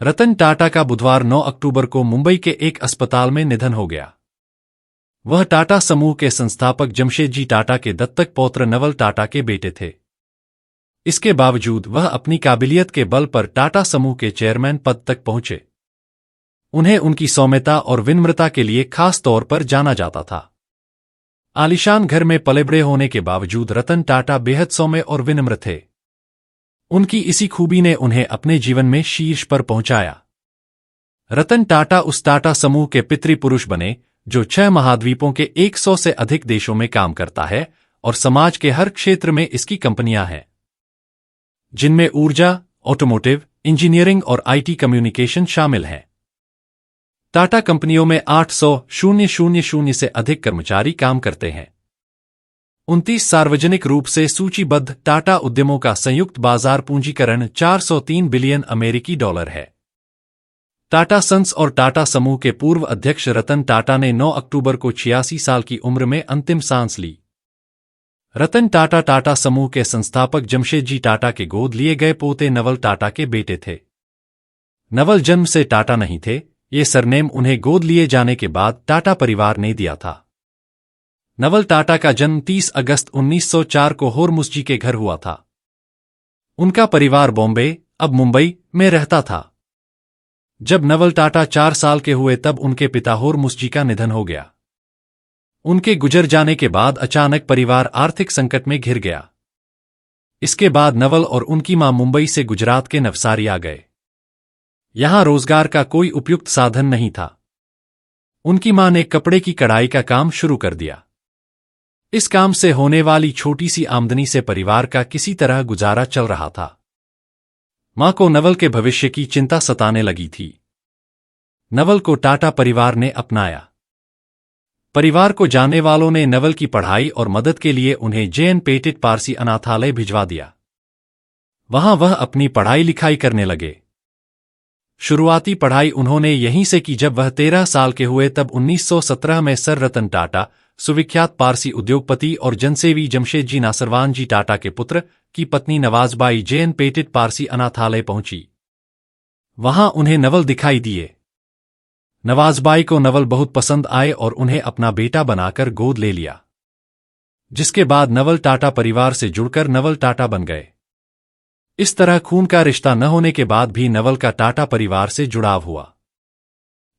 रतन टाटा का बुधवार 9 अक्टूबर को मुंबई के एक अस्पताल में निधन हो गया। वह टाटा समूह के संस्थापक जमशेदजी टाटा के दत्तक पौत्र नवल टाटा के बेटे थे। इसके बावजूद वह अपनी काबिलियत के बल पर टाटा समूह के चेयरमैन पद तक पहुंचे। उन्हें उनकी सौम्यता और विनम्रता के लिए खास तौर पर जाना जाता था। आलीशान घर में पले बड़े होने के बावजूद रतन टाटा बेहद सौम्य और विनम्र थे। उनकी इसी खूबी ने उन्हें अपने जीवन में शीर्ष पर पहुंचाया। रतन टाटा उस टाटा समूह के पितृपुरुष बने जो 6 महाद्वीपों के 100 से अधिक देशों में काम करता है और समाज के हर क्षेत्र में इसकी कंपनियां हैं, जिनमें ऊर्जा, ऑटोमोटिव, इंजीनियरिंग और आईटी कम्युनिकेशन शामिल हैं। टाटा कंपनियों में 800,000 से अधिक कर्मचारी काम करते हैं। 29 सार्वजनिक रूप से सूचीबद्ध टाटा उद्यमों का संयुक्त बाजार पूंजीकरण 403 बिलियन अमेरिकी डॉलर है। टाटा सन्स और टाटा समूह के पूर्व अध्यक्ष रतन टाटा ने 9 अक्टूबर को 86 साल की उम्र में अंतिम सांस ली। रतन टाटा टाटा समूह के संस्थापक जमशेदजी टाटा के गोद लिए गए पोते नवल टाटा के बेटे थे। नवल जन्म से टाटा नहीं थे, ये सरनेम उन्हें गोद लिए जाने के बाद टाटा परिवार ने दिया था। नवल टाटा का जन्म 30 अगस्त 1904 को होरमुसजी के घर हुआ था। उनका परिवार बॉम्बे, अब मुंबई, में रहता था। जब नवल टाटा 4 साल के हुए तब उनके पिता होरमुसजी का निधन हो गया। उनके गुजर जाने के बाद अचानक परिवार आर्थिक संकट में घिर गया। इसके बाद नवल और उनकी मां मुंबई से गुजरात के नवसारी आ गए। यहां रोजगार का कोई उपयुक्त साधन नहीं था। उनकी मां ने कपड़े की कढ़ाई का काम शुरू कर दिया। इस काम से होने वाली छोटी सी आमदनी से परिवार का किसी तरह गुजारा चल रहा था। मां को नवल के भविष्य की चिंता सताने लगी थी। नवल को टाटा परिवार ने अपनाया। परिवार को जानने वालों ने नवल की पढ़ाई और मदद के लिए उन्हें JN पेटिट पारसी अनाथालय भिजवा दिया। वहां वह अपनी पढ़ाई लिखाई करने लगे। शुरुआती पढ़ाई उन्होंने यहीं से की। जब वह 13 साल के हुए तब 1917 में सर रतन टाटा, सुविख्यात पारसी उद्योगपति और जनसेवी जमशेदजी नासरवानजी टाटा के पुत्र की पत्नी नवाजबाई JN पेटिट पारसी अनाथालय पहुंची। वहां उन्हें नवल दिखाई दिए। नवाजबाई को नवल बहुत पसंद आए और उन्हें अपना बेटा बनाकर गोद ले लिया, जिसके बाद नवल टाटा परिवार से जुड़कर नवल टाटा बन गए। इस तरह खून का रिश्ता न होने के बाद भी नवल का टाटा परिवार से जुड़ाव हुआ।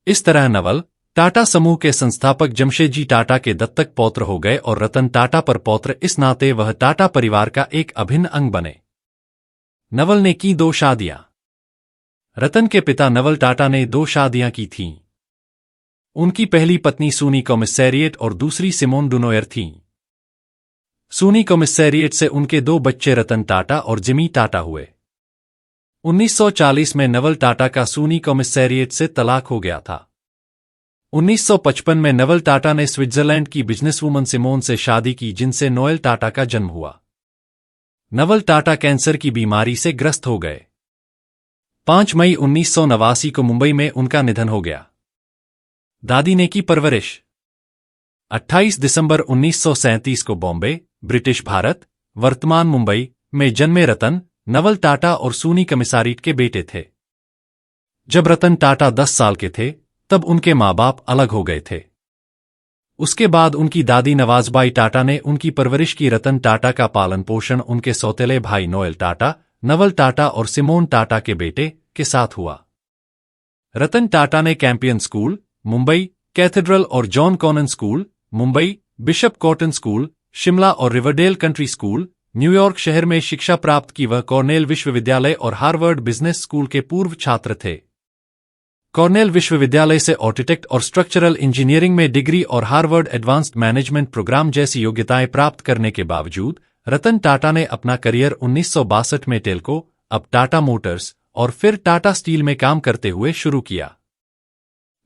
इस तरह नवल टाटा समूह के संस्थापक जमशेदजी टाटा के दत्तक पौत्र हो गए और रतन टाटा पर पौत्र, इस नाते वह टाटा परिवार का एक अभिन्न अंग बने। नवल ने की 2 शादियां। रतन के पिता नवल टाटा ने 2 शादियां की थीं। उनकी पहली पत्नी सूनी कॉमिसेरिएट और दूसरी सिमोन डुनोयर थीं। सूनी कॉमिसेरिएट से उनके 2 बच्चे रतन टाटा और जिमी टाटा हुए। 1940 में नवल टाटा का सूनी कॉमिसेरिएट से तलाक हो गया था। 1955 में नवल टाटा ने स्विट्जरलैंड की बिजनेसवुमन सिमोन से शादी की, जिनसे नोएल टाटा का जन्म हुआ। नवल टाटा कैंसर की बीमारी से ग्रस्त हो गए। 5 मई 1989 को मुंबई में उनका निधन हो गया। दादी ने की परवरिश। 28 दिसंबर 1937 को बॉम्बे, ब्रिटिश भारत, वर्तमान मुंबई, में जन्मे रतन, नवल टाटा और सूनी कमिसारिट के बेटे थे। जब रतन टाटा 10 साल के थे तब उनके माँ बाप अलग हो गए थे। उसके बाद उनकी दादी नवाजबाई टाटा ने उनकी परवरिश की। रतन टाटा का पालन पोषण उनके सौतेले भाई नोएल टाटा, नवल टाटा और सिमोन टाटा के बेटे के साथ हुआ। रतन टाटा ने कैंपियन स्कूल, मुंबई, कैथेड्रल और John Connon school, Mumbai, Bishop Cotton school, Shimla और रिवरडेल कंट्री स्कूल, न्यूयॉर्क शहर में शिक्षा प्राप्त की। वह कॉर्नेल विश्वविद्यालय और हार्वर्ड बिजनेस स्कूल के पूर्व छात्र थे। कॉर्नेल विश्वविद्यालय से आर्किटेक्ट और स्ट्रक्चरल इंजीनियरिंग में डिग्री और हार्वर्ड एडवांस्ड मैनेजमेंट प्रोग्राम जैसी योग्यताएं प्राप्त करने के बावजूद रतन टाटा ने अपना करियर 1962 में टेल्को, अब टाटा मोटर्स और फिर टाटा स्टील में काम करते हुए शुरू किया,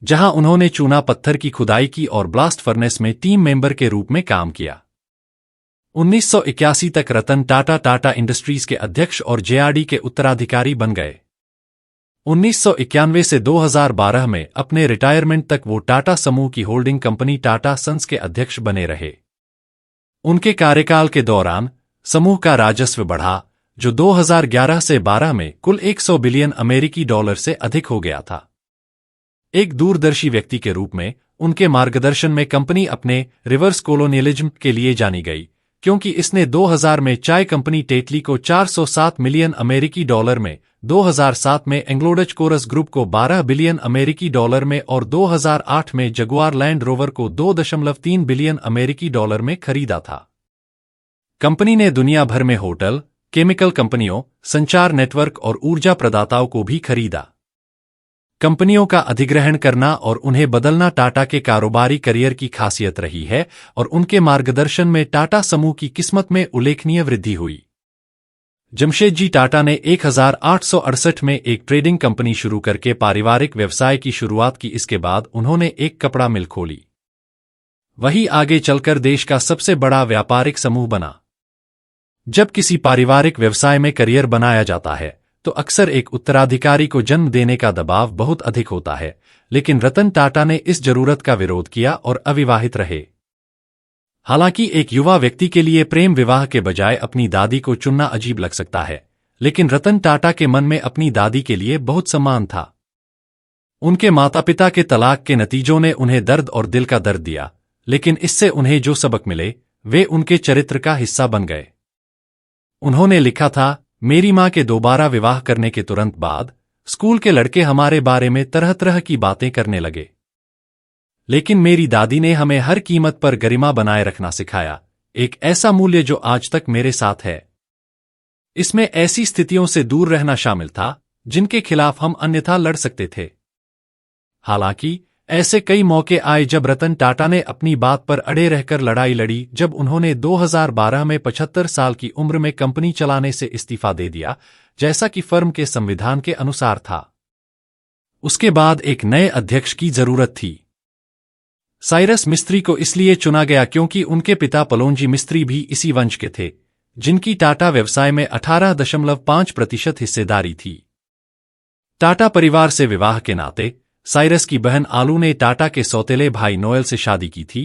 जहां उन्होंने चूना पत्थर की खुदाई की और ब्लास्ट फर्नेस में टीम मेंबर के रूप में काम किया। 1981 तक रतन टाटा टाटा इंडस्ट्रीज के अध्यक्ष और JRD के उत्तराधिकारी बन गए। 1991 से 2012 में अपने रिटायरमेंट तक वो टाटा समूह की होल्डिंग कंपनी टाटा सन्स के अध्यक्ष बने रहे। उनके कार्यकाल के दौरान समूह का राजस्व बढ़ा, जो 2011 से 12 में कुल 100 बिलियन अमेरिकी डॉलर से अधिक हो गया था। एक दूरदर्शी व्यक्ति के रूप में उनके मार्गदर्शन में कंपनी अपने रिवर्स कोलोनियलिज्म के लिए जानी गई, क्योंकि इसने 2000 में चाय कंपनी टेटली को 407 मिलियन अमेरिकी डॉलर में, 2007 में एंग्लोडच कोरस ग्रुप को 12 बिलियन अमेरिकी डॉलर में और 2008 में जगुआर लैंड रोवर को 2.3 बिलियन अमेरिकी डॉलर में खरीदा था। कंपनी ने दुनिया भर में होटल, केमिकल कंपनियों, संचार नेटवर्क और ऊर्जा प्रदाताओं को भी खरीदा। कंपनियों का अधिग्रहण करना और उन्हें बदलना टाटा के कारोबारी करियर की खासियत रही है और उनके मार्गदर्शन में टाटा समूह की किस्मत में उल्लेखनीय वृद्धि हुई। जमशेदजी टाटा ने 1868 में एक ट्रेडिंग कंपनी शुरू करके पारिवारिक व्यवसाय की शुरुआत की। इसके बाद उन्होंने एक कपड़ा मिल खोली। वही आगे चलकर देश का सबसे बड़ा व्यापारिक समूह बना। जब किसी पारिवारिक व्यवसाय में करियर बनाया जाता है तो अक्सर एक उत्तराधिकारी को जन्म देने का दबाव बहुत अधिक होता है, लेकिन रतन टाटा ने इस जरूरत का विरोध किया और अविवाहित रहे। हालांकि एक युवा व्यक्ति के लिए प्रेम विवाह के बजाय अपनी दादी को चुनना अजीब लग सकता है, लेकिन रतन टाटा के मन में अपनी दादी के लिए बहुत सम्मान था। उनके माता पिता के तलाक के नतीजों ने उन्हें दर्द और दिल का दर्द दिया, लेकिन इससे उन्हें जो सबक मिले वे उनके चरित्र का हिस्सा बन गए। उन्होंने लिखा था, मेरी मां के दोबारा विवाह करने के तुरंत बाद स्कूल के लड़के हमारे बारे में तरह तरह की बातें करने लगे, लेकिन मेरी दादी ने हमें हर कीमत पर गरिमा बनाए रखना सिखाया, एक ऐसा मूल्य जो आज तक मेरे साथ है। इसमें ऐसी स्थितियों से दूर रहना शामिल था जिनके खिलाफ हम अन्यथा लड़ सकते थे। हालांकि ऐसे कई मौके आए जब रतन टाटा ने अपनी बात पर अड़े रहकर लड़ाई लड़ी। जब उन्होंने 2012 में 75 साल की उम्र में कंपनी चलाने से इस्तीफा दे दिया, जैसा कि फर्म के संविधान के अनुसार था, उसके बाद एक नए अध्यक्ष की जरूरत थी। साइरस मिस्त्री को इसलिए चुना गया क्योंकि उनके पिता पलोंजी मिस्त्री भी इसी वंश के थे, जिनकी टाटा व्यवसाय में 18.5% हिस्सेदारी थी। टाटा परिवार से विवाह के नाते साइरस की बहन आलू ने टाटा के सौतेले भाई नोएल से शादी की थी।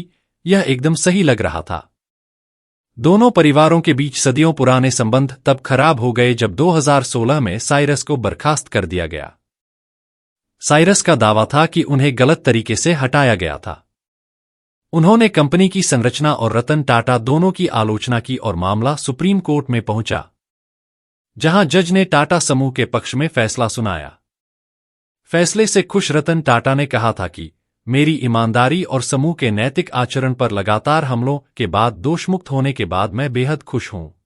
यह एकदम सही लग रहा था। दोनों परिवारों के बीच सदियों पुराने संबंध तब खराब हो गए जब 2016 में साइरस को बर्खास्त कर दिया गया। साइरस का दावा था कि उन्हें गलत तरीके से हटाया गया था। उन्होंने कंपनी की संरचना और रतन टाटा दोनों की आलोचना की और मामला सुप्रीम कोर्ट में पहुंचा, जहां जज ने टाटा समूह के पक्ष में फैसला सुनाया। फैसले से खुश रतन टाटा ने कहा था कि मेरी ईमानदारी और समूह के नैतिक आचरण पर लगातार हमलों के बाद दोषमुक्त होने के बाद मैं बेहद खुश हूं।